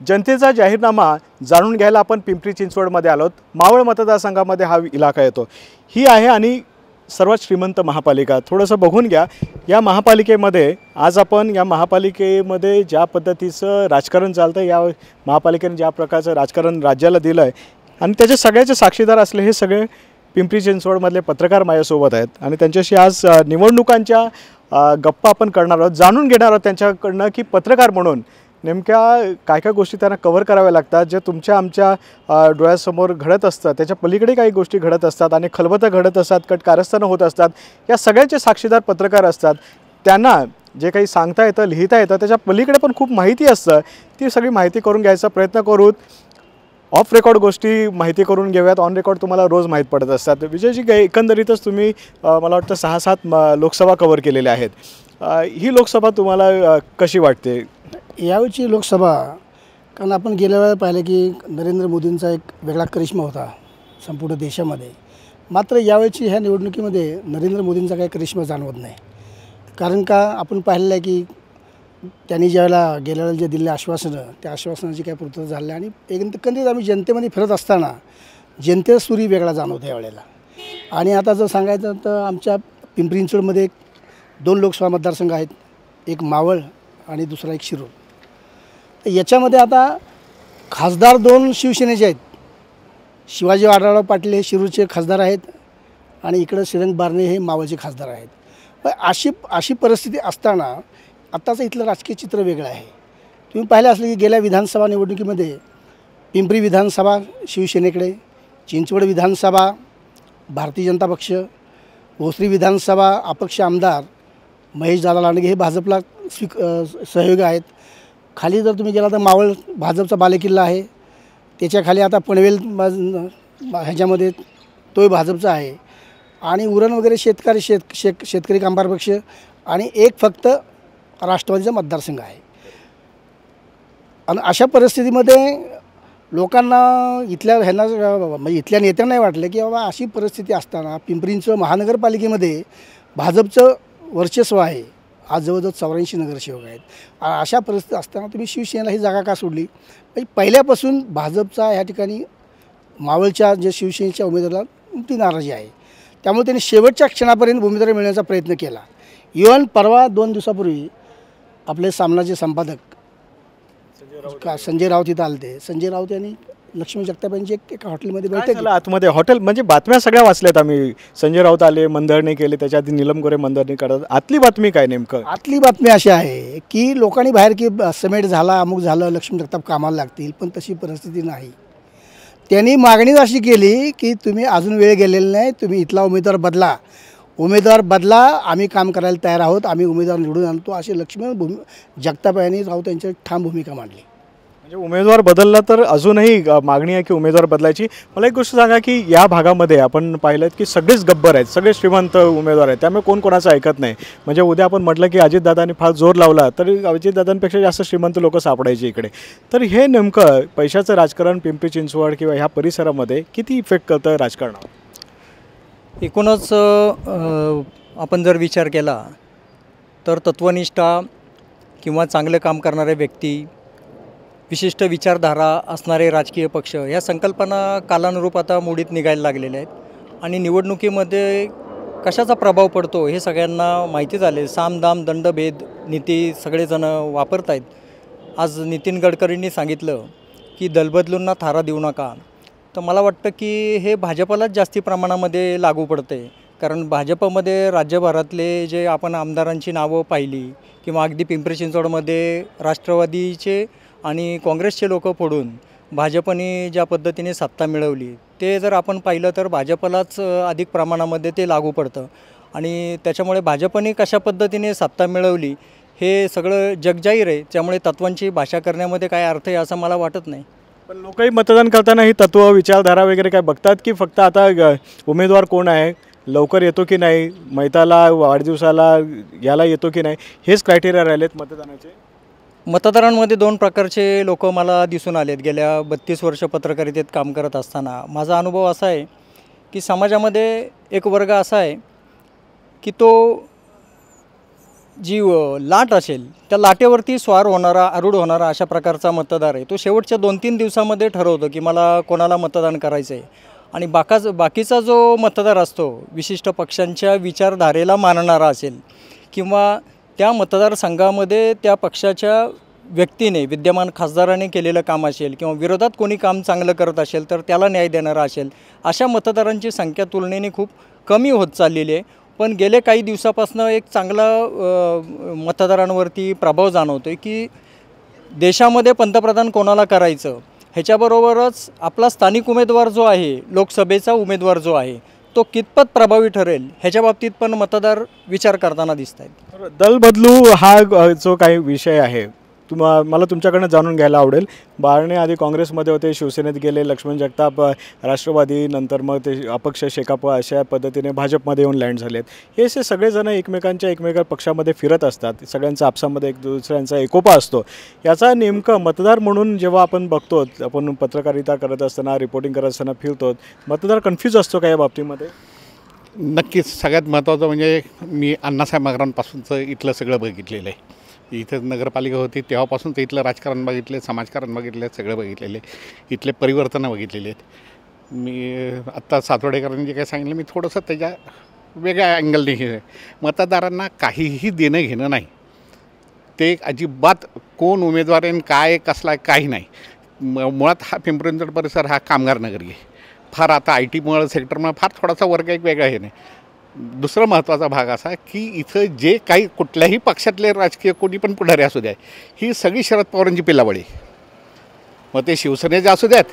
जनतेचा जाहीरनामा जाणून घ्यायला आपण पिंपरी चिंचवडमध्ये आलोत। मावळ मतदारसंघामध्ये हा इलाका येतो। ही आहे आणि सर्वात श्रीमंत महापालिका। थोडंसं बघून घ्या या महापालिकेमध्ये। आज आपण या महापालिकेमध्ये ज्या पद्धतीचं राजकारण चालतं, या महापालिकेने ज्या प्रकारचं राजकारण राज्याला दिलं आहे आणि त्याचे सगळ्याचे साक्षीदार असले हे सगळे पिंपरी चिंचवडमधले पत्रकार माझ्यासोबत आहेत आणि त्यांच्याशी आज निवडणुकांच्या गप्पा आपण करणार आहोत। जाणून घेणार आहोत त्यांच्याकडनं की पत्रकार म्हणून नेमक्या काय काय गोष्टी त्यांना कव्हर कराव्या लागतात, जे तुमच्या आमच्या डोळ्यासमोर घडत असतात त्याच्या पलीकडे काही गोष्टी घडत असतात आणि खलबतं घडत असतात, कटकारस्थानं होत असतात। या सगळ्याचे साक्षीदार पत्रकार असतात। त्यांना जे काही सांगता येतं, लिहिता येतं, त्याच्या पलीकडे पण खूप माहिती असतं। ती सगळी माहिती करून घ्यायचा प्रयत्न करू। ऑफ रेकॉर्ड गोष्टी माहिती करून घेऊयात, ऑन रेकॉर्ड तुम्हाला रोज माहीत पडत असतात। विजयजी, एकंदरीतच तुम्ही मला वाटतं 6-7 लोकसभा कव्हर केलेल्या आहेत। ही लोकसभा तुम्हाला कशी वाटते? यावेळची लोकसभा, कारण आपण गेल्या वेळेला पाहिलं की नरेंद्र मोदींचा एक वेगळा करिश्मा होता संपूर्ण देशामध्ये। मात्र यावेळची ह्या निवडणुकीमध्ये नरेंद्र मोदींचा काही करिश्मा जाणवत नाही। कारण का आपण पाहिलेलं आहे की त्यांनी ज्यावेळेला गेल्या वेळेला जे दिलेले आश्वासनं, त्या आश्वासनाची काही पूर्तता झाली आणि एकंदरीत आम्ही जनतेमध्ये फिरत असताना जनतेचा सूरी वेगळा जाणवतो यावेळेला। आणि आता जर सांगायचं तर आमच्या पिंपरी चिंचवडमध्ये 2 लोकसभा मतदारसंघ आहेत, एक मावळ आणि दुसरा एक शिरूर। तर याच्यामध्ये आता खासदार 2 शिवसेनेचे आहेत। शिवाजी आढळराव पाटील हे शिरूरचे खासदार आहेत आणि इकडं श्रीरंग बारणे हे मावळचे खासदार आहेत। पण अशी परिस्थिती असताना आत्ताचं इथलं राजकीय चित्र वेगळं आहे। तुम्ही पाहिलं असलं की गेल्या विधानसभा निवडणुकीमध्ये पिंपरी विधानसभा शिवसेनेकडे, चिंचवड विधानसभा भारतीय जनता पक्ष, भोसरी विधानसभा अपक्ष आमदार महेश दादा लांडगे हे भाजपला सहयोगी आहेत। खाली जर तुम्ही गेला तर मावळ भाजपचा बालेकिल्ला आहे, त्याच्याखाली आता पनवेल ह्याच्यामध्ये तोही भाजपचा आहे आणि उरण वगैरे शेतकरी कामगार पक्ष आणि एक फक्त राष्ट्रवादीचा मतदारसंघ आहे। आणि अशा परिस्थितीमध्ये लोकांना इथल्या नेत्यांनाही वाटलं की बाबा अशी परिस्थिती असताना पिंपरी चिंचवड महानगरपालिकेमध्ये भाजपचं वर्चस्व आहे। आज जवळजवळ 84 नगरसेवक आहेत। अशा परिस्थिती असताना तुम्ही शिवसेनेला ही जागा का सोडली? म्हणजे पहिल्यापासून भाजपचा ह्या ठिकाणी मावळच्या जे शिवसेनेच्या उमेदवाराला ती नाराजी आहे। त्यामुळे त्यांनी शेवटच्या क्षणापर्यंत उमेदवारी मिळवण्याचा प्रयत्न केला। इव्हन परवा 2 दिवसापूर्वी आपले सामनाचे संपादक संजय राऊत इथं आले होते। संजय राऊत यांनी लक्ष्मी जगताप यांची एका हॉटेलमध्ये बैठक केली। आतमध्ये हॉटेल म्हणजे बातम्या सगळ्या वाचल्यात आम्ही। संजय राऊत आले, मंदरणी केले, त्याच्या आधी नीलम गोरे मंदरणी करत। आतली बातमी काय नेमकं? आतली बातमी अशी आहे की लोकांनी बाहेर की समेट झाला, अमुक झालं, लक्ष्मी जगताप कामाला लागतील, पण तशी परिस्थिती नाही। त्यांनी मागणी अशी केली की तुम्ही अजून वेळ गेलेला नाही, तुम्ही इथला उमेदवार बदला, आम्ही काम करायला तयार आहोत, आम्ही उमेदवार निवडून आणतो, अशी लक्ष्मी जगताप यांनी राऊत यांची ठाम भूमिका मांडली। म्हणजे उमेदवार बदलला तर अजूनही मागणी आहे की उमेदवार बदलायची। मला एक गोष्ट सांगा की या भागामध्ये आपण पाहिलं की सगळेच गब्बर आहेत, सगळे श्रीमंत उमेदवार आहेत, त्यामुळे कोण कोणाचं ऐकत नाही। म्हणजे उद्या आपण म्हटलं की अजितदादांनी फार जोर लावला तर अजितदादांपेक्षा जास्त श्रीमंत लोक सापडायचे इकडे। तर हे नेमकं पैशाचं राजकारण पिंपरी चिंचवड किंवा ह्या परिसरामध्ये किती इफेक्ट करतं राजकारणावर? एकूणच आपण जर विचार केला तर तत्वनिष्ठा किंवा चांगलं काम करणारे व्यक्ती, विशिष्ट विचारधारा असणारे राजकीय पक्ष, या संकल्पना कालानुरूप आता मोडीत निघायला लागलेल्या आहेत आणि निवडणुकीमध्ये कशाचा प्रभाव पडतो हे सगळ्यांना माहिती झाले। साम दाम दंडभेद नीती सगळेजण वापरत आहेत। आज नितीन गडकरींनी सांगितलं की दलबदलूंना थारा देऊ नका। तर मला वाटतं की हे भाजपलाच जास्ती प्रमाणामध्ये लागू पडते, कारण भाजपमध्ये राज्यभरातले जे आपण आमदारांची नावं पाहिली किंवा अगदी पिंपरी चिंचवडमध्ये राष्ट्रवादीचे आणि काँग्रेसचे लोक फोडून भाजपने ज्या पद्धतीने सत्ता मिळवली, ते जर आपण पाहिलं तर भाजपलाच अधिक प्रमाणामध्ये ते लागू पडतं आणि त्याच्यामुळे भाजपने कशा पद्धतीने सत्ता मिळवली हे सगळं जगजाहीर आहे। त्यामुळे तत्वांची भाषा करण्यामध्ये काय अर्थ आहे असं मला वाटत नाही। पण लोकही मतदान करताना ही तत्व विचारधारा वगैरे काय बघतात की फक्त आता उमेदवार कोण आहे, लवकर येतो की नाही, मैताला वाढदिवसाला याला येतो की नाही, हेच क्रायटेरिया राहिलेत मतदानाचे? मतदारांमध्ये 2 प्रकारचे लोक मला दिसून आलेत गेल्या 32 वर्ष पत्रकारितेत काम करत असताना। माझा अनुभव असा आहे की समाजामध्ये एक वर्ग असा आहे की तो जी लाट असेल त्या लाटेवरती स्वार होणारा, आरूढ होणारा अशा प्रकारचा मतदार आहे. तो शेवटच्या 2-3 दिवसामध्ये ठरवतो की मला कोणाला मतदान करायचं आहे. आणि बाकीचा जो मतदार असतो, विशिष्ट पक्षांच्या विचारधारेला मानणारा असेल किंवा त्या मतदारसंघामध्ये त्या पक्षाच्या व्यक्तीने, विद्यमान खासदाराने केलेलं काम असेल किंवा विरोधात कोणी काम चांगलं करत असेल तर त्याला न्याय देणारा असेल, अशा मतदारांची संख्या तुलनेने खूप कमी होत चाललेली आहे. पण गेले काही दिवसापासून एक चांगला मतदारांवरती प्रभाव जाणवतो आहे की देशामध्ये पंतप्रधान कोणाला करायचं, ह्याच्याबरोबरच आपला स्थानिक उमेदवार जो आहे, लोकसभेचा उमेदवार जो आहे, तो कितपत प्रभावी ठरेल ह्याच्या बाबतीत पण मतदार विचार करताना दिसत आहेत. दल बदलू हा जो काही विषय आहे, मला तुमच्याकडनं जाणून घ्यायला आवडेल. बारणे आधी काँग्रेसमध्ये होते, शिवसेनेत गेले, लक्ष्मण जगताप राष्ट्रवादी, नंतर मग ते अपक्ष शेकाप अशा पद्धतीने भाजपमध्ये येऊन लँड झालेत. हे असे सगळेजण एकमेकांच्या पक्षामध्ये फिरत असतात, सगळ्यांचा आपसामध्ये एक दुसऱ्यांचा एकोपा असतो. याचा नेमकं मतदार म्हणून जेव्हा आपण बघतो, आपण पत्रकारिता करत असताना, रिपोर्टिंग करत असताना फिरतो, मतदार कन्फ्यूज असतो का या बाबतीमध्ये? नक्कीच. सगळ्यात महत्त्वाचं म्हणजे मी अण्णासाहेब मागरांपासूनचं इथलं सगळं बघितलेलं आहे. इथं नगरपालिका होती तेव्हापासून ते इथलं राजकारण बघितलं, समाजकारण बघितलं, सगळं बघितलेले, इथले परिवर्तनं बघितलेले आहेत. मी आत्ता सातवडेकरांनी जे काही सांगितलं, मी थोडंसं त्याच्या वेगळ्या अँगलने हे मतदारांना काहीही देणं घेणं नाही. ते अजिबात कोण उमेदवार आहे, काय कसला आहे, काही नाही. मुळात हा पिंपरी चिंचवड परिसर हा कामगार नगरी आहे. फार आता आय टीमुळे सेक्टरमुळे फार थोडासा वर्ग एक वेगळा हे नाही. दुसरा महत्त्वाचा भाग असा की इथं जे काही कुठल्याही पक्षातले राजकीय कोणी पण पुढारी असू द्या, ही सगळी शरद पवारांची पिलावळी. मग ते शिवसेनेचे असू द्यात,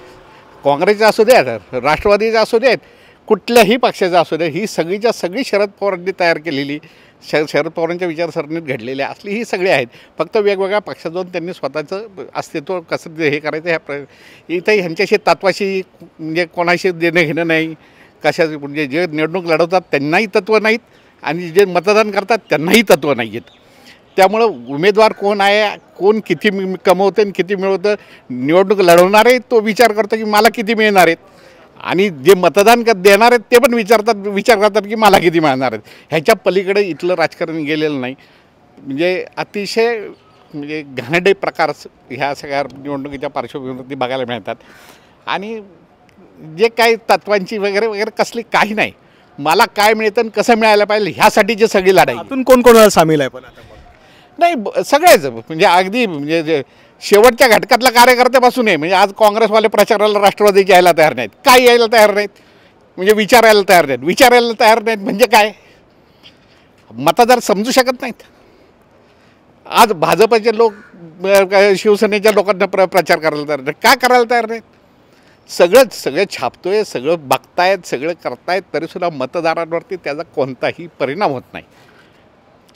काँग्रेसचे असू द्यात, राष्ट्रवादीचे असू द्यात, कुठल्याही पक्षाचे असू द्या, ही सगळीच्या सगळी शरद पवारांनी तयार केलेली, शरद पवारांच्या विचारसरणीत घडलेली असली ही सगळी आहेत. फक्त वेगवेगळ्या पक्षात जाऊन त्यांनी स्वतःचं अस्तित्व कसं हे करायचं ह्या इथं ह्यांच्याशी तत्वाशी म्हणजे कोणाशी देणं घेणं नाही. कशा म्हणजे जे निवडणूक लढवतात त्यांनाही तत्त्व नाहीत आणि जे मतदान करतात त्यांनाही तत्त्व नाही आहेत. त्यामुळं उमेदवार कोण आहे, कोण किती कमवतं आणि किती मिळवतं, निवडणूक लढवणारे तो विचार करतो की मला किती मिळणार आहेत, आणि जे मतदान देणार आहेत ते पण विचार करतात की मला किती मिळणार आहेत. ह्याच्या पलीकडे इथलं राजकारण गेलेलं नाही. म्हणजे अतिशय म्हणजे घाणेरडे प्रकार ह्या सगळ्या निवडणुकीच्या पार्श्वभूमीवरती बघायला मिळतात. आणि जे काही तत्वांची वगैरे वगैरे कसली काही नाही, मला काय मिळतं आणि कसं मिळायला पाहिजे ह्यासाठी जे सगळी लढाई. यातून कोण कोणाला सामील आहे? पण आता नाही, सगळेच म्हणजे अगदी म्हणजे शेवटच्या घटकातला कार्यकर्त्यापासून आहे. म्हणजे आज काँग्रेसवाले प्रचाराला राष्ट्रवादीचे यायला तयार नाहीत, काय यायला तयार नाहीत, म्हणजे विचारायला तयार नाहीत म्हणजे काय, मतदार समजू शकत नाहीत. आज भाजपचे लोक शिवसेनेच्या लोकांना प्रचार करायला तयार नाहीत, का करायला तयार नाहीत? सगळे छापतोय, सगळं बघतायत, सगळं करतायत, तरीसुद्धा मतदारांवरती त्याचा कोणताही परिणाम होत नाही.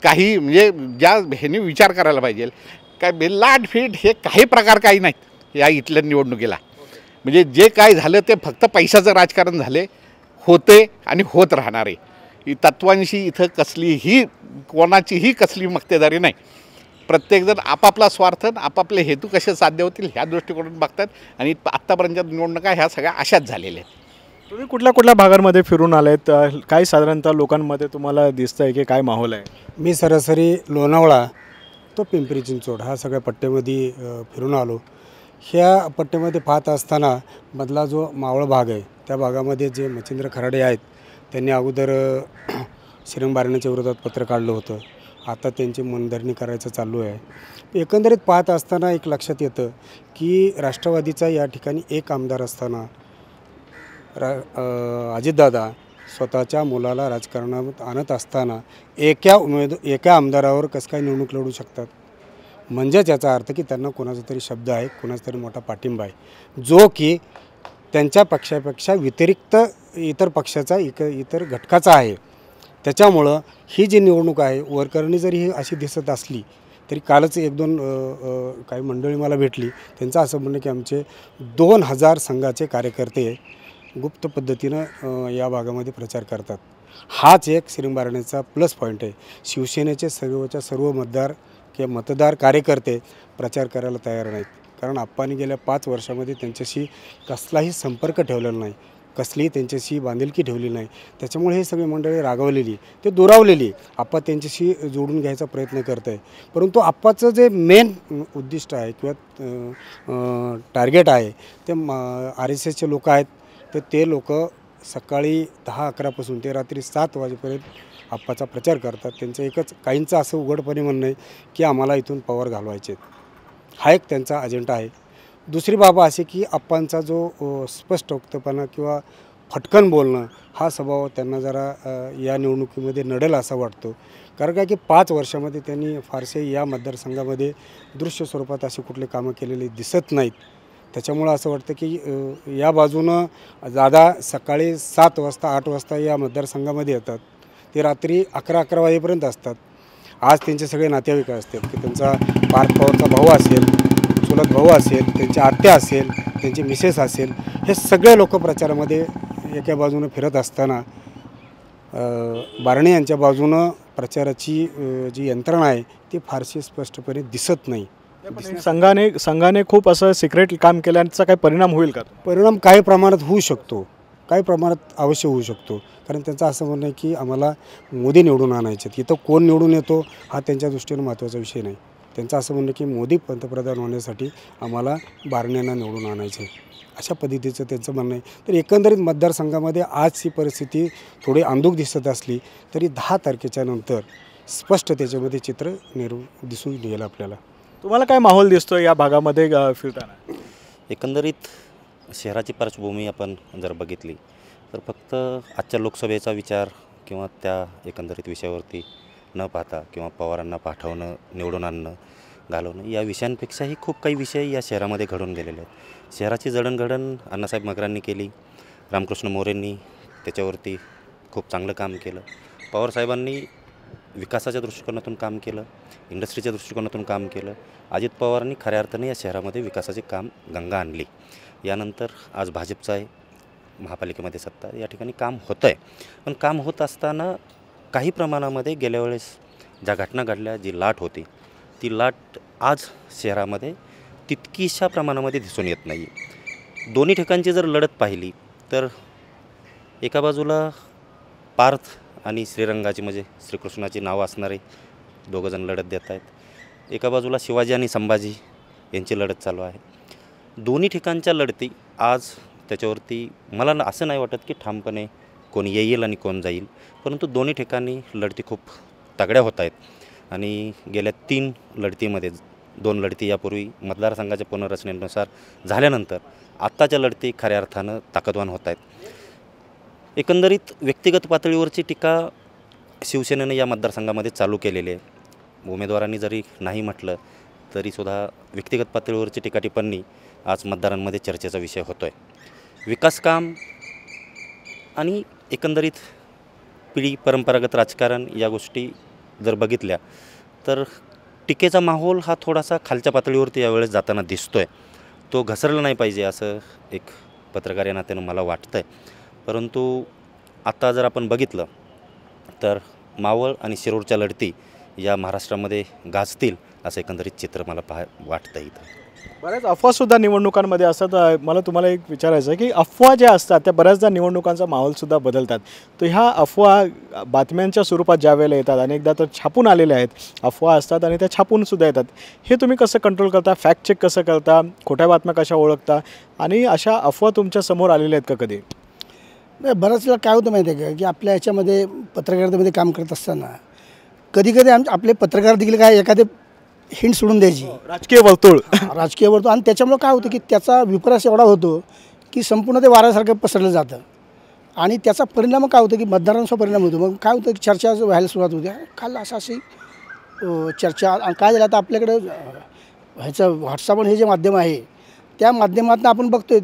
काही म्हणजे ज्या ह्याने विचार करायला पाहिजे, काय लाटफीट हे काही प्रकार काही नाहीत या इथल्या निवडणुकीला. म्हणजे जे काय झालं ते फक्त पैशाचं राजकारण झाले, होते आणि होत राहणार आहे. ही तत्वांशी इथं कसलीही कोणाचीही कसली मक्तेदारी नाही. प्रत्येकजण आपापला स्वार्थ, आपापले हेतू कसे साध्य होतील ह्या दृष्टिकोनातून बघतात. आणि आत्तापर्यंतच्या निवडणुका ह्या सगळ्या अशाच झालेल्या आहेत. तुम्ही कुठल्या भागांमध्ये फिरून आलेत? काय साधारणतः लोकांमध्ये तुम्हाला दिसतंय की काय माहोल आहे? मी सरासरी लोणावळा तो पिंपरी चिंचवड हा सगळ्या पट्ट्यामध्ये फिरून आलो. ह्या पट्ट्यामध्ये पाहत असताना मधला जो मावळ भाग आहे त्या भागामध्ये जे मच्छिंद्र खराडे आहेत त्यांनी अगोदर श्रीरंग बारण्याच्या विरोधात पत्र काढलं होतं. आता त्यांची मनधरणी करायचं चालू आहे. एकंदरीत पाहत असताना एक लक्षात येतं की राष्ट्रवादीचा या ठिकाणी एक आमदार असताना अजितदादा स्वतःच्या मुलाला राजकारणात आणत असताना एका आमदारावर कसं काय निवडणूक लढू शकतात? म्हणजेच याचा अर्थ की त्यांना कोणाचा तरी शब्द आहे, कोणाचा तरी मोठा पाठिंबा आहे, जो की त्यांच्या पक्षापेक्षा व्यतिरिक्त इतर पक्षाचा इतर घटकाचा आहे. त्याच्यामुळं ही जी निवडणूक आहे वरकरणी जरी ही अशी दिसत असली तरी कालच 1-2 काही मंडळी मला भेटली. त्यांचं असं म्हणणं की आमचे 2000 संघाचे कार्यकर्ते गुप्त पद्धतीनं या भागामध्ये प्रचार करतात. हाच एक श्रीरंग बारण्याचा प्लस पॉईंट आहे. शिवसेनेचे सर्व मतदार कार्यकर्ते प्रचार करायला तयार नाहीत, कारण आप्पांनी गेल्या 5 वर्षामध्ये त्यांच्याशी कसलाही संपर्क ठेवलेला नाही. कसलीही त्यांच्याशी बांधिलकी ठेवली नाही. त्याच्यामुळे हे सगळी मंडळी रागावलेली, ते दुरावलेली. आप्पा त्यांच्याशी जोडून घ्यायचा प्रयत्न करत आहे. परंतु आप्पाचं जे मेन उद्दिष्ट आहे किंवा टार्गेट आहे ते RSSचे लोक आहेत. तर ते लोक सकाळी 10-11 ते रात्री 7 वाजेपर्यंत आप्पाचा प्रचार करतात. त्यांचं एकच काहींचं असं उघडपणे म्हणणं आहे की आम्हाला इथून पॉवर घालवायचे आहेत. हा एक त्यांचा अजेंडा आहे. दुसरी बाब अशी की आप्पांचा जो स्पष्ट वक्तपणा किंवा फटकन बोलणं हा स्वभाव त्यांना जरा या निवडणुकीमध्ये नडेल असा वाटतो. कारण काय की 5 वर्षामध्ये त्यांनी फारसे या मतदारसंघामध्ये दृश्य स्वरूपात असे कुठले कामं केलेले दिसत नाहीत. त्याच्यामुळं असं वाटतं की या बाजूनं दादा सकाळी 7 वाजता 8 वाजता या मतदारसंघामध्ये येतात. ते रात्री 11 वाजेपर्यंत असतात. आज त्यांचे सगळे नातेवाईक असतात की त्यांचा पार्थ पवारचा भाऊ असेल, चुलत भाऊ असेल, त्यांची आत्या असेल, त्यांची मिसेस असेल, हे सगळे लोक प्रचारामध्ये एका बाजूनं फिरत असताना बारणे यांच्या बाजूनं प्रचाराची जी यंत्रणा आहे ती फारशी स्पष्टपणे दिसत नाही. संघाने खूप असं सिक्रेट काम केल्याचा काही परिणाम होईल का? परिणाम काही प्रमाणात होऊ शकतो, काही प्रमाणात अवश्य होऊ शकतो. कारण त्यांचं असं म्हणणं आहे की आम्हाला मोदी निवडून आणायचे. इथं कोण निवडून येतो हा त्यांच्या दृष्टीनं महत्त्वाचा विषय नाही. त्यांचं असं म्हणणं की मोदी पंतप्रधान होण्यासाठी आम्हाला बारण्यांना निवडून आणायचं आहे, अशा पद्धतीचं त्यांचं म्हणणं आहे. तर एकंदरीत मतदारसंघामध्ये आजची परिस्थिती थोडी अंधुक दिसत असली तरी 10 तारखेच्या नंतर स्पष्ट त्याच्यामध्ये चित्र दिसून येईल आपल्याला. तुम्हाला काय माहोल दिसतो या भागामध्ये फिरताना? एकंदरीत शहराची पार्श्वभूमी आपण जर बघितली तर फक्त आजच्या लोकसभेचा विचार किंवा त्या एकंदरीत विषयावरती न पाहता किंवा पवारांना पाठवणं, निवडून आणणं, घालवणं या विषयांपेक्षाही खूप काही विषय या शहरामध्ये घडून गेलेले आहेत. शहराची जडणघडण अण्णासाहेब मगरांनी केली, रामकृष्ण मोरेंनी त्याच्यावरती खूप चांगलं काम केलं, पवारसाहेबांनी विकासाच्या दृष्टिकोनातून काम केलं, इंडस्ट्रीच्या दृष्टिकोनातून काम केलं, अजित पवारांनी खऱ्या अर्थाने या शहरामध्ये विकासाचे काम गंगा आणली. यानंतर आज भाजपचं आहे, महापालिकेमध्ये सत्ता, या ठिकाणी काम होतं आहे. पण काम होत असताना काही प्रमाणामध्ये गेल्या वेळेस ज्या घटना घडल्या, जी लाट होती, ती लाट आज शहरामध्ये तितकीशा प्रमाणामध्ये दिसून येत नाही. दोन्ही ठिकाणची जर लढत पाहिली तर एका बाजूला पार्थ आणि श्रीरंगाची म्हणजे श्रीकृष्णाची नावं असणारे दोघंजण लढत देत आहेत. एका बाजूला शिवाजी आणि संभाजी यांची लढत चालू आहे. दोन्ही ठिकाणच्या लढती आज त्याच्यावरती मला असं नाही वाटत की ठामपणे कोण येईल आणि कोण जाईल, परंतु दोन्ही ठिकाणी लढती खूप तगड्या होत आहेत. आणि गेल्या 3 लढतीमध्ये 2 लढती यापूर्वी मतदारसंघाच्या पुनर्रचनेनुसार झाल्यानंतर आत्ताच्या लढती खऱ्या अर्थानं ताकदवान होत आहेत. एकंदरीत व्यक्तिगत पातळीवरची टीका शिवसेनेनं या मतदारसंघामध्ये चालू केलेली आहे. उमेदवारांनी जरी नाही म्हटलं तरीसुद्धा व्यक्तिगत पातळीवरची टीकाटिप्पणी आज मतदारांमध्ये चर्चेचा विषय होतो आहे. विकासकाम आणि एकंदरीत पिढी परंपरागत राजकारण या गोष्टी जर बघितल्या तर टीकेचा माहोल हा थोडासा खालच्या पातळीवरती यावेळेस जाताना दिसतो आहे. तो घसरला नाही पाहिजे असं एक पत्रकार या नात्यानं मला वाटतं आहे. परंतु आता जर आपण बघितलं तर मावळ आणि शिरूरच्या लढती या महाराष्ट्रामध्ये गाजतील असं एकंदरीत चित्र मला वाटतं. इथं बऱ्याच अफवासुद्धा निवडणुकांमध्ये असतात. मला तुम्हाला एक विचारायचं आहे की अफवा ज्या असतात त्या बऱ्याचदा निवडणुकांचा माहोलसुद्धा बदलतात. तर ह्या अफवा बातम्यांच्या स्वरूपात ज्या वेळेला येतात, अनेकदा तर छापून आलेल्या आहेत अफवा असतात आणि त्या छापूनसुद्धा येतात. हे तुम्ही कसं कंट्रोल करता, फॅक्ट चेक कसं करता, खोट्या बातम्या कशा ओळखता आणि अशा अफवा तुमच्या समोर आलेल्या आहेत का कधी? नाही, बऱ्याच वेळा काय होतं माहिती आहे का की आपल्या ह्याच्यामध्ये पत्रकारितेमध्ये काम करत असताना कधीकधी आपले पत्रकार देखील काय एखादे हिंट सोडून द्यायची, राजकीय वर्तुळ राजकीय वर्तुळ, आणि त्याच्यामुळं काय होतं की त्याचा विपर्यास एवढा होतो की संपूर्ण ते वाऱ्यासारखं पसरलं जातं आणि त्याचा परिणाम काय होतं की मतदारांचा परिणाम होतो. मग काय होतं की चर्चा व्हायला सुरुवात होते, काल अशी चर्चा. आणि काय झालं आता आपल्याकडं ह्याचं व्हॉट्सअप हे जे माध्यम आहे त्या माध्यमातून आपण बघतोय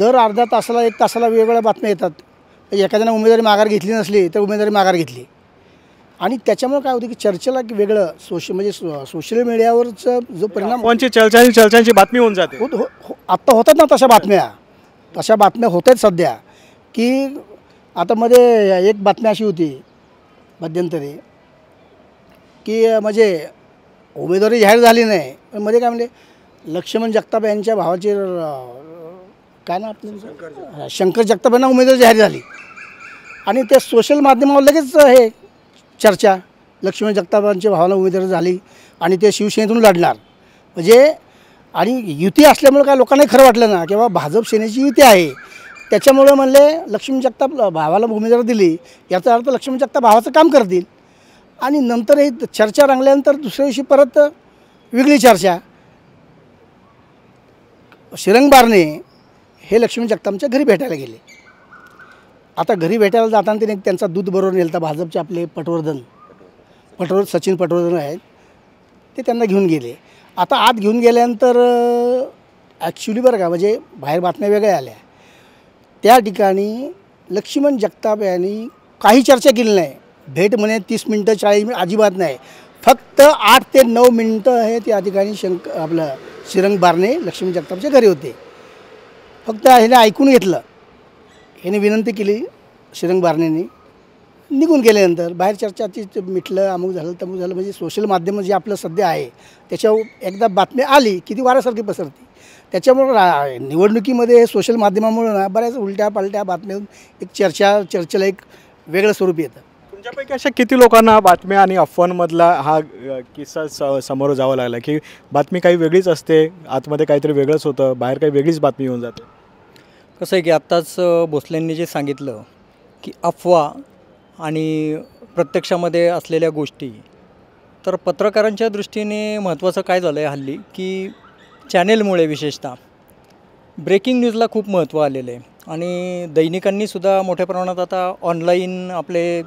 दर अर्धा तासाला 1 तासाला वेगवेगळ्या बातम्या येतात. एखाद्यानं उमेदवारी माघार घेतली नसली तर उमेदवारी माघार घेतली आणि त्याच्यामुळे काय होतं की चर्चेला वेगळं सोशल मीडियावरचं जो परिणाम कोणची चर्चांची बातमी होऊन जाते. आत्ता होतात ना तशा बातम्या होत आहेत सध्या. की आता मध्ये एक बातमी अशी होती मध्यंतरी की म्हणजे उमेदवारी जाहीर झाली नाही, पण मध्ये काय म्हणले लक्ष्मण जगताप यांच्या भावाची काय ना आपलं शंकर जगताप यांना उमेदवारी जाहीर झाली आणि त्या सोशल माध्यमावर लगेच हे चर्चा लक्ष्मण जगतापांच्या भावाला उमेदवारी झाली आणि ते शिवसेनेतून लढणार म्हणजे आणि युती असल्यामुळे काय लोकांनाही खरं वाटलं ना किंवा भाजप सेनेची युती आहे त्याच्यामुळे म्हणले लक्ष्मण जगताप भावाला उमेदवारी दिली याचा अर्थ लक्ष्मण जगताप भावाचं काम करतील आणि नंतर ही चर्चा रंगल्यानंतर दुसऱ्या दिवशी परत वेगळी चर्चा श्रीरंग बारणे हे लक्ष्मण जगतापच्या घरी भेटायला गेले. आता घरी भेटायला जाताना तिने त्यांचा दूध बरोबर नेलं तर भाजपचे आपले सचिन पटवर्धन आहेत ते त्यांना घेऊन गेले. आता आत घेऊन गेल्यानंतर ॲक्च्युली बरं का म्हणजे बाहेर बातम्या वेगळ्या आल्या त्या ठिकाणी लक्ष्मण जगताप यांनी काही चर्चा केली नाही. भेट म्हणे 30 मिनटं 40 मिनिट अजिबात नाही फक्त 8 ते 9 मिनटं हे त्या ठिकाणी आपलं श्रीरंग बारणे लक्ष्मण जगतापच्या घरी होते. फक्त ह्याने ऐकून घेतलं ह्याने विनंती केली श्रीरंग बारणेंनी निघून गेल्यानंतर बाहेर चर्चा ती मिटलं अमुक झालं तमुक झालं म्हणजे सोशल माध्यम जे आपलं सध्या आहे त्याच्यावर एकदा बातमी आली की ती वाऱ्यासारखी पसरते. त्याच्यामुळं निवडणुकीमध्ये सोशल माध्यमामुळं ना बऱ्याच उलट्या पालट्या बातम्या एक चर्चेला एक वेगळं स्वरूप येतं. तुमच्यापैकी अशा किती लोकांना बातम्या आणि अफवांमधला हा किस्सा समोर जावं लागला की बातमी काही वेगळीच असते आतमध्ये काहीतरी वेगळंच होतं बाहेर काही वेगळीच बातमी येऊन जाते. कसं आहे की आत्ताच भोसलेंनी जे सांगितलं की अफवा आणि प्रत्यक्षामध्ये असलेल्या गोष्टी तर पत्रकारांच्या दृष्टीने महत्त्वाचं काय झालं आहे हल्ली की चॅनेलमुळे विशेषतः ब्रेकिंग न्यूजला खूप महत्त्व आलेलं आहे आणि दैनिकांनीसुद्धा मोठ्या प्रमाणात आता ऑनलाईन आपले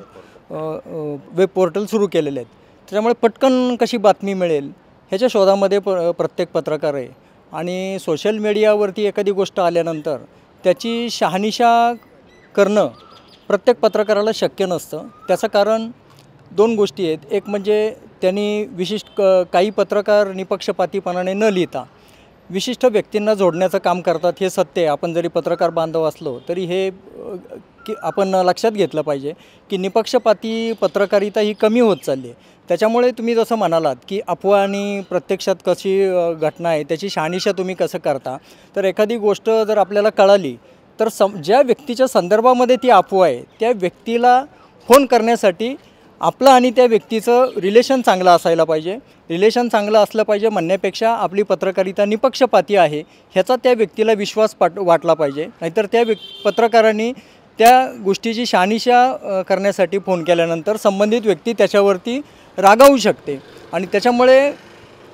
वेब पोर्टल सुरू केलेले आहेत. त्याच्यामुळे पटकन कशी बातमी मिळेल ह्याच्या शोधामध्ये प्रत्येक पत्रकार आहे आणि सोशल मीडियावरती एखादी गोष्ट आल्यानंतर त्याची शहानिशा करणं प्रत्येक पत्रकाराला शक्य नसतं. त्याचं कारण 2 गोष्टी आहेत. एक म्हणजे त्यांनी विशिष्ट काही पत्रकार निपक्षपातीपणाने न लिहिता विशिष्ट व्यक्तींना जोडण्याचं काम करतात हे सत्य आहे. आपण जरी पत्रकार बांधव असलो तरी हे की आपण लक्षात घेतलं पाहिजे की निपक्षपाती पत्रकारिता ही कमी होत चालली आहे. त्याच्यामुळे तुम्ही जसं म्हणालात की अफवा आणि प्रत्यक्षात कशी घटना आहे त्याची शहानिशा तुम्ही कसं करता तर एखादी गोष्ट जर आपल्याला कळाली तर ज्या व्यक्तीच्या संदर्भामध्ये ती अफवा आहे त्या व्यक्तीला फोन करण्यासाठी आपलं आणि त्या व्यक्तीचं रिलेशन चांगलं असायला पाहिजे. रिलेशन चांगलं असलं पाहिजे म्हणण्यापेक्षा आपली पत्रकारिता निपक्षपाती आहे ह्याचा त्या व्यक्तीला विश्वास वाटला पाहिजे. नाहीतर त्या पत्रकारांनी त्या गोष्टीची शहानिशा करण्यासाठी फोन केल्यानंतर संबंधित व्यक्ती त्याच्यावरती रागावू शकते आणि त्याच्यामुळे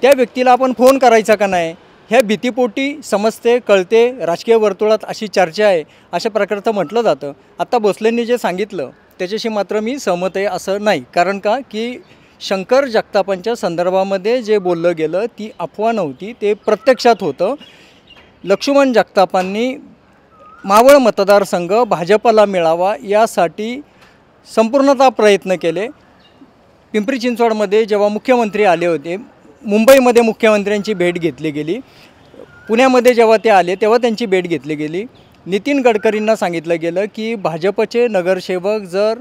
त्या व्यक्तीला आपण फोन करायचा का नाही ह्या भीतीपोटी समजते कळते. राजकीय वर्तुळात अशी चर्चा आहे अशा प्रकारचं म्हटलं जातं. आत्ता भोसलेंनी जे सांगितलं त्याच्याशी मात्र मी सहमत आहे असं नाही. कारण का की शंकर जगतापांच्या संदर्भामध्ये जे बोललं गेलं ती अफवा नव्हती ते प्रत्यक्षात होतं. लक्ष्मण जगतापांनी मावळ मतदारसंघ भाजपला मिळावा यासाठी संपूर्णतः प्रयत्न केले. पिंपरी चिंचवडमध्ये जेव्हा मुख्यमंत्री आले होते मुंबईमध्ये मुख्यमंत्र्यांची भेट घेतली गेली पुण्यामध्ये जेव्हा ते आले तेव्हा त्यांची भेट घेतली गेली. नितीन गडकरींना सांगितलं गेलं की भाजपचे नगरसेवक जर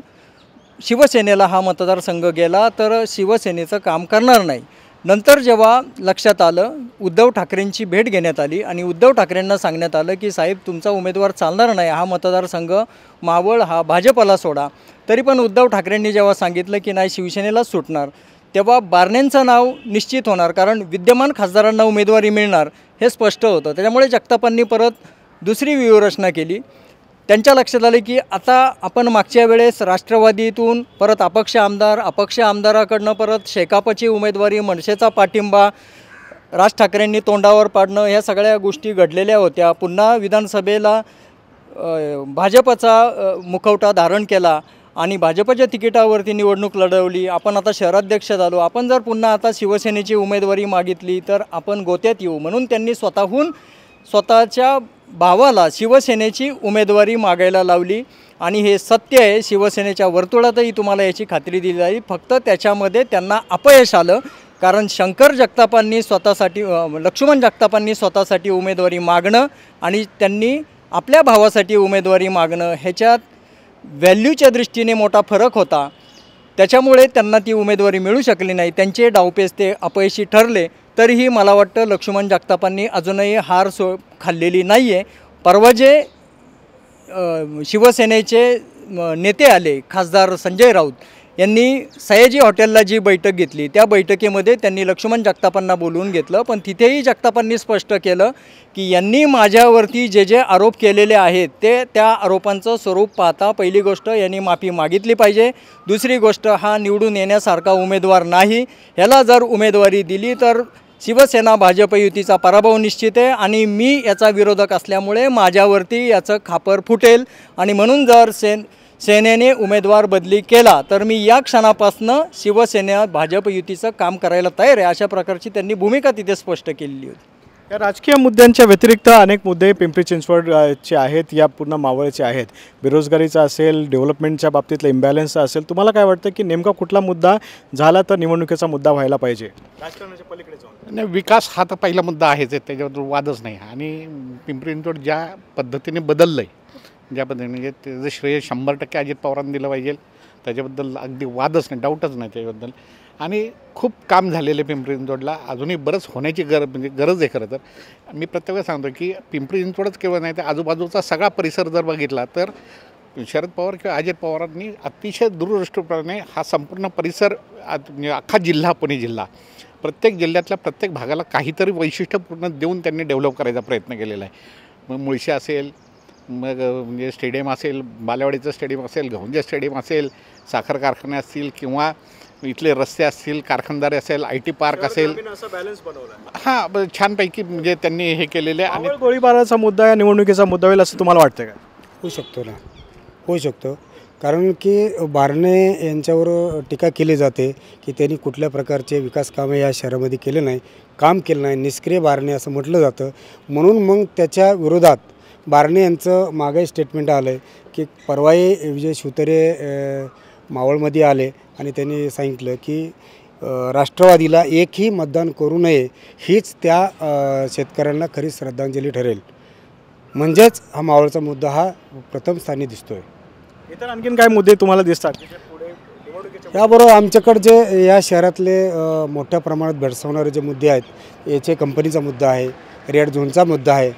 शिवसेनेला हा मतदारसंघ गेला तर शिवसेनेचं काम करणार नाही. नंतर जेव्हा लक्षात आलं उद्धव ठाकरेंची भेट घेण्यात आली आणि उद्धव ठाकरेंना सांगण्यात आलं की साहेब तुमचा उमेदवार चालणार नाही हा मतदारसंघ मावळ हा भाजपला सोडा. तरी पण उद्धव ठाकरेंनी जेव्हा सांगितलं की नाही शिवसेनेलाच सुटणार तेव्हा बारण्यांचं नाव निश्चित होणार कारण विद्यमान खासदारांना उमेदवारी मिळणार हे स्पष्ट होतं. त्याच्यामुळे जगतापांनी परत दुसरी व्यूहरचना केली. त्यांच्या लक्षात आले की आता आपण मागच्या वेळेस राष्ट्रवादीतून परत अपक्ष आमदाराकडनं परत शेकापची उमेदवारी मनसेचा पाठिंबा राज ठाकरेंनी तोंडावर पाडणं ह्या सगळ्या गोष्टी घडलेल्या होत्या. पुन्हा विधानसभेला भाजपचा मुखवटा धारण केला आणि भाजपच्या तिकिटावरती निवडणूक लढवली. आपण आता शहराध्यक्ष झालो. आपण जर पुन्हा आता शिवसेनेची उमेदवारी मागितली तर आपण गोत्यात येऊ म्हणून त्यांनी स्वतःच्या भावाला शिवसेनेची उमेदवारी मागायला लावली आणि हे सत्य आहे. शिवसेनेच्या वर्तुळातही तुम्हाला याची खात्री दिली जाईल. फक्त त्याच्यामध्ये त्यांना अपयश आलं कारण लक्ष्मण जगतापांनी स्वतःसाठी उमेदवारी मागणं आणि त्यांनी आपल्या भावासाठी उमेदवारी मागणं ह्याच्यात व्हॅल्यूच्या दृष्टीने मोठा फरक होता. त्याच्यामुळे त्यांना ती उमेदवारी मिळू शकली नाही. त्यांचे डावपेच ते अपयशी ठरले. तरीही मला वाटतं लक्ष्मण जगतापांनी अजूनही हार खाल्लेली नाही आहे. परवा जे शिवसेनेचे नेते आले, खासदार संजय राऊत यांनी सयाजी हॉटेलला जी बैठक घेतली, त्या बैठकीमध्ये त्यांनी लक्ष्मण जगतापांना बोलवून घेतलं, पण तिथेही जगतापांनी स्पष्ट केलं की यांनी माझ्यावरती जे जे आरोप केलेले आहेत ते त्या आरोपांचं स्वरूप पाहता पहिली गोष्ट यांनी माफी मागितली पाहिजे, दुसरी गोष्ट हा निवडून येण्यासारखा उमेदवार नाही, ह्याला जर उमेदवारी दिली तर शिवसेना भाजप युतीचा पराभव निश्चित आहे आणि मी याचा विरोधक असल्यामुळे माझ्यावरती याचं खापर फुटेल आणि म्हणून जर सेनेने उमेदवार बदली केला तर मी या क्षणापासून शिवसेना भाजप युतीचं काम करायला तयार आहे, अशा प्रकारची त्यांनी भूमिका तिथे स्पष्ट केलेली होती. या राजकीय मुद्द्यांच्या व्यतिरिक्त अनेक मुद्दे पिंपरी चिंचवडचे आहेत, या पूर्ण मावळचे आहेत. बेरोजगारीचा असेल, डेव्हलपमेंटच्या बाबतीतलं इम्बॅलन्स असेल. तुम्हाला काय वाटतं की नेमका कुठला मुद्दा झाला तर निवडणुकीचा मुद्दा व्हायला पाहिजे? राजकारणाच्या पलीकडे जाऊन नाही, विकास हा तर पहिला मुद्दा आहेच आहे, त्याच्याबद्दल वादच नाही. आणि पिंपरी चिंचवड ज्या पद्धतीने बदललं आहे, ज्या पद्धतीने म्हणजे त्याचं श्रेय 100% अजित पवारांनी दिलं पाहिजे, त्याच्याबद्दल अगदी वादच नाही, डाऊटच नाही त्याच्याबद्दल. आणि खूप काम झालेलं आहे पिंपरी चिंचवडला, अजूनही बरंच होण्याची गरज आहे. खरं तर मी प्रत्येक वेळेस सांगतो की पिंपरी चिंचवडच केवळ नाही तर आजूबाजूचा सगळा परिसर जर बघितला तर शरद पवार किंवा अजित पवारांनी अतिशय दूरदृष्टीपणे हा संपूर्ण परिसर, म्हणजे अख्खा जिल्हा, पुणे जिल्हा, प्रत्येक जिल्ह्यातल्या प्रत्येक भागाला काहीतरी वैशिष्ट्यपूर्ण देऊन त्यांनी डेव्हलप करायचा प्रयत्न केलेला आहे. मग मुळशी असेल, मग म्हणजे स्टेडियम असेल, बालेवाडीचं स्टेडियम असेल, गहुंजे स्टेडियम असेल, साखर कारखाने असतील किंवा इथले रस्ते असतील, कारखानदारी असेल, IT पार्क असेल, हां छानपैकी म्हणजे त्यांनी हे केलेले. आणि गोळीबाराचा मुद्दा या निवडणुकीचा मुद्दा होईल असं तुम्हाला वाटतं का? होऊ शकतो ना, होऊ शकतो. कारण की बारणे यांच्यावर टीका केली जाते की त्यांनी कुठल्या प्रकारचे विकास कामे या शहरामध्ये केले नाही, काम केलं नाही, निष्क्रिय बारणे असं म्हटलं जातं. म्हणून मग त्याच्या विरोधात बारणे यांचं मागे स्टेटमेंट आलं आहे की परवाही विजय शिवतरे मावळमध्ये आले आणि त्यांनी सांगितलं की राष्ट्रवादीला एकही मतदान करू नये, हीच त्या शेतकऱ्यांना खरी श्रद्धांजली ठरेल. म्हणजेच हा मावळचा मुद्दा हा प्रथम स्थानी दिसतो आहे. इतर आणखीन काय मुद्दे तुम्हाला दिसतात? याबरोबर आमच्याकडे जे या शहरातले मोठ्या प्रमाणात भेडसावणारे जे मुद्दे आहेत, याचे कंपनीचा मुद्दा आहे, रेड झोनचा मुद्दा आहे,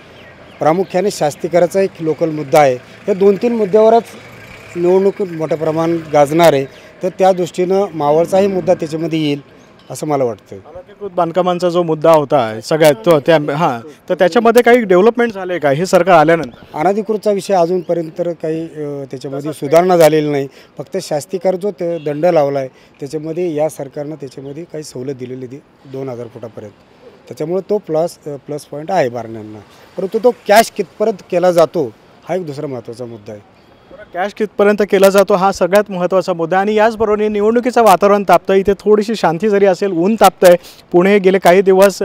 प्रामुख्याने शास्तीकराचा एक लोकल मुद्दा आहे. या 2-3 मुद्द्यावरच निवडणूक मोठ्या प्रमाणात गाजणार आहे. तर त्या दृष्टीनं मावळचाही मुद्दा त्याच्यामध्ये येईल असं मला वाटतं. अनधिकृत बांधकामांचा जो मुद्दा होता सगळ्यात तो त्या हां, तर त्याच्यामध्ये काही डेव्हलपमेंट झाले का हे सरकार आल्यानंतर? अनधिकृतचा विषय अजूनपर्यंत तर काही त्याच्यामध्ये सुधारणा झालेली नाही. फक्त शास्तीकर जो ते दंड लावला आहे त्याच्यामध्ये या सरकारनं त्याच्यामध्ये काही सवलत दिलेली 2000 फुटापर्यंत. त्याच्यामुळे तो प्लस पॉईंट आहे बारण्यांना. परंतु तो कॅश कितपर्यंत केला जातो हा एक दुसरा महत्त्वाचा मुद्दा आहे. कॅश कितपर्यंत केला जातो हा सगळ्यात महत्त्वाचा मुद्दा. आणि याचबरोबर निवडणुकीचं वातावरण तापतं, इथे थोडीशी शांती जरी असेल, ऊन तापतं आहे. पुणे गेले काही दिवस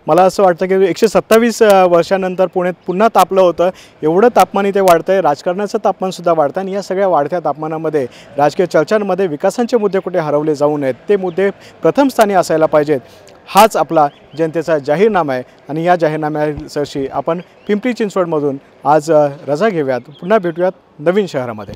मला असं वाटतं की 127 वर्षानंतर पुण्यात पुन्हा तापलं होतं. एवढं तापमान इथे वाढतं आहे, राजकारणाचं तापमानसुद्धा वाढतं. आणि या सगळ्या वाढत्या तापमानामध्ये राजकीय चर्चांमध्ये विकासांचे मुद्दे कुठे हरवले जाऊ नयेत, ते मुद्दे प्रथम स्थानी असायला पाहिजेत. हाच आपला जनतेचा जाहीरनामा आहे. आणि या जाहीरनाम्याशी आपण पिंपरी चिंचवडमधून आज रजा घेऊयात. पुन्हा भेटूयात नवीन शहरामध्ये.